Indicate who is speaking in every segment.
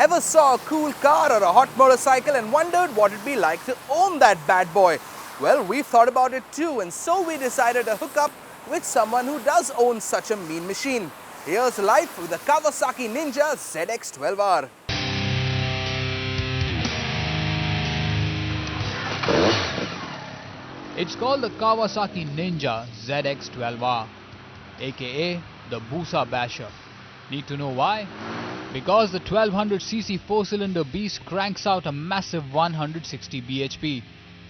Speaker 1: Ever saw a cool car or a hot motorcycle and wondered what it'd be like to own that bad boy? Well, we've thought about it too, and so we decided to hook up with someone who does own such a mean machine. Here's life with the Kawasaki Ninja ZX-12R.
Speaker 2: It's called the Kawasaki Ninja ZX-12R, aka the Busa Basher. Need to know why? Because the 1200cc 4-cylinder beast cranks out a massive 160 bhp,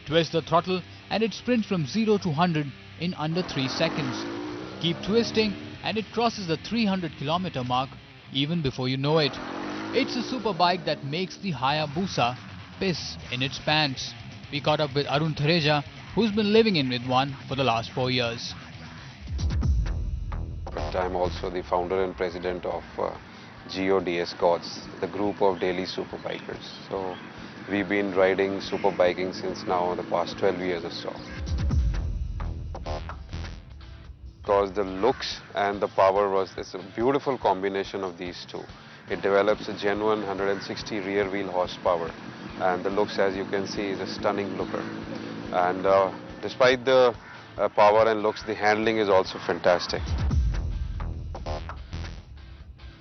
Speaker 2: twists the throttle and it sprints from 0 to 100 in under 3 seconds. Keep twisting and it crosses the 300 km mark even before you know it. It's a super bike that makes the Busa piss in its pants. We caught up with Arun, who's been living in with one for the last 4 years.
Speaker 3: I'm also the founder and president of GODS Gods, the group of daily superbikers. So we've been riding superbiking since now the past 12 years or so. Because the looks and the power it's a beautiful combination of these two. It develops a genuine 160 rear wheel horsepower, and the looks, as you can see, is a stunning looker. And despite the power and looks, the handling is also fantastic.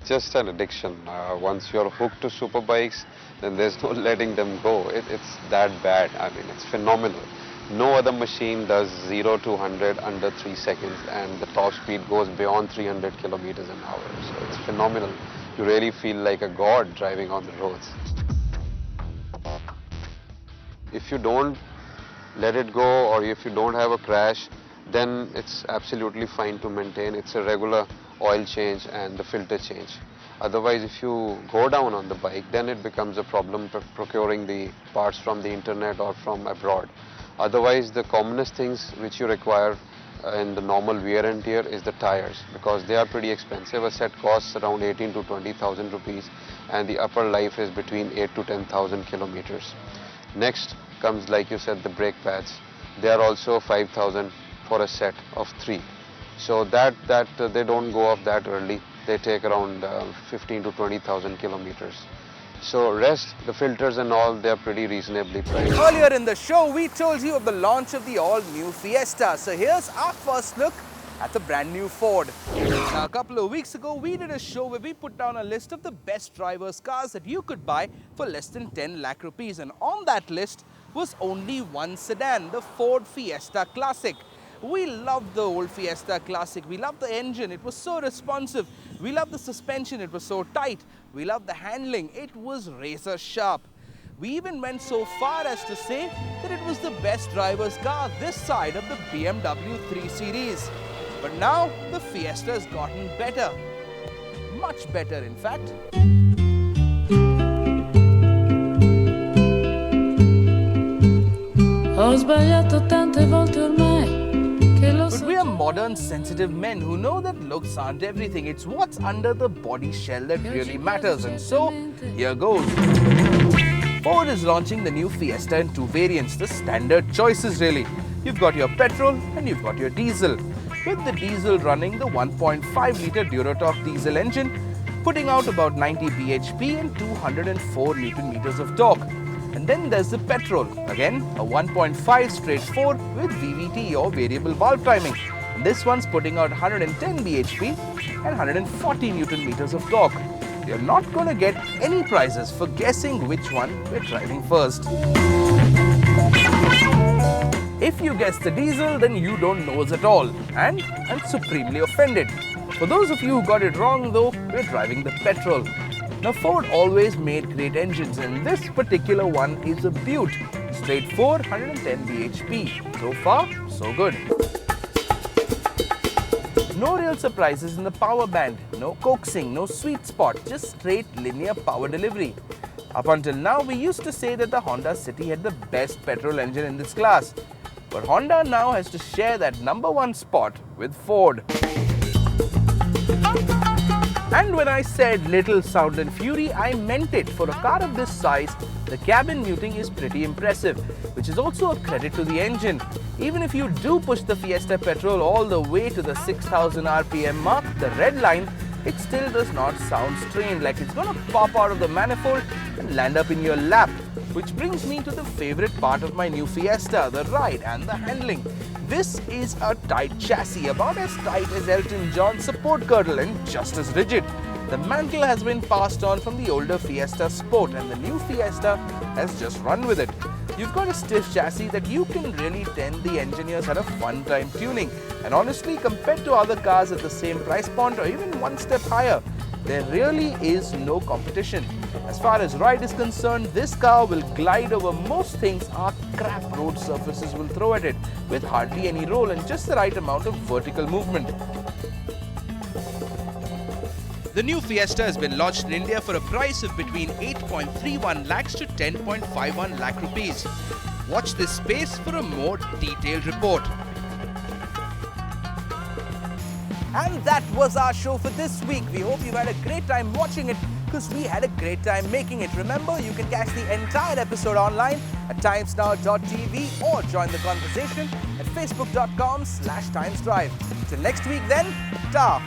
Speaker 3: Just an addiction. Once you're hooked to superbikes, then there's no letting them go. It's that bad. I mean, it's phenomenal. No other machine does 0 to 100 under 3 seconds, and the top speed goes beyond 300 kilometers an hour. So it's phenomenal. You really feel like a god driving on the roads. If you don't let it go, or if you don't have a crash, then it's absolutely fine to maintain. It's a regular oil change and the filter change. Otherwise, if you go down on the bike, then it becomes a problem procuring the parts from the internet or from abroad. Otherwise, the commonest things which you require in the normal wear and tear is the tires, because they are pretty expensive. A set costs around 18 to 20,000 rupees, and the upper life is between 8 to 10,000 kilometers. Next comes, like you said, the brake pads. They are also 5,000 for a set of 3. So that they don't go off that early. They take around 15 to 20,000 kilometers. So rest, the filters and all, they are pretty reasonably priced.
Speaker 1: Earlier in the show, we told you of the launch of the all-new Fiesta. So here's our first look at the brand new Ford. Now, a couple of weeks ago, we did a show where we put down a list of the best drivers' cars that you could buy for less than 10 lakh rupees. And on that list was only one sedan, the Ford Fiesta Classic. We loved the old Fiesta Classic. We loved the engine. It was so responsive. We loved the suspension. It was so tight. We loved the handling. It was razor sharp. We even went so far as to say that it was the best driver's car this side of the BMW 3 Series. But now the Fiesta has gotten better. Much better, in fact.
Speaker 4: Ho sbagliato tante volte ormai.
Speaker 1: But we are modern, sensitive men who know that looks aren't everything. It's what's under the body shell that really matters. And so, here goes. Ford is launching the new Fiesta in 2 variants, the standard choices really. You've got your petrol and you've got your diesel. With the diesel running the 1.5-litre Duratorq diesel engine, putting out about 90 bhp and 204 Newton meters of torque. And then there's the petrol, again a 1.5 straight 4 with VVT or variable valve timing. And this one's putting out 110 bhp and 140 Newton meters of torque. You're not going to get any prizes for guessing which one we're driving first. If you guess the diesel, then you don't know us at all, and I'm supremely offended. For those of you who got it wrong though, we're driving the petrol. Now, Ford always made great engines, and this particular one is a beaut. Straight 4, 110 bhp. So far, so good. No real surprises in the power band. No coaxing, no sweet spot, just straight linear power delivery. Up until now, we used to say that the Honda City had the best petrol engine in this class. But Honda now has to share that #1 spot with Ford. And when I said little sound and fury, I meant it. For a car of this size, the cabin muting is pretty impressive, which is also a credit to the engine. Even if you do push the Fiesta petrol all the way to the 6,000 RPM mark, the red line, it still does not sound strained, like it's gonna pop out of the manifold and land up in your lap. Which brings me to the favorite part of my new Fiesta, the ride and the handling. This is a tight chassis, about as tight as Elton John's support girdle and just as rigid. The mantle has been passed on from the older Fiesta Sport, and the new Fiesta has just run with it. You've got a stiff chassis that you can really tell the engineers had a fun time tuning. And honestly, compared to other cars at the same price point or even one step higher, there really is no competition. As far as ride is concerned, this car will glide over most things our crap road surfaces will throw at it, with hardly any roll and just the right amount of vertical movement. The new Fiesta has been launched in India for a price of between 8.31 lakhs to 10.51 lakh rupees. Watch this space for a more detailed report. And that was our show for this week. We hope you had a great time watching it, because we had a great time making it. Remember, you can catch the entire episode online at timesnow.tv or join the conversation at facebook.com/timesdrive. Till next week then, ta!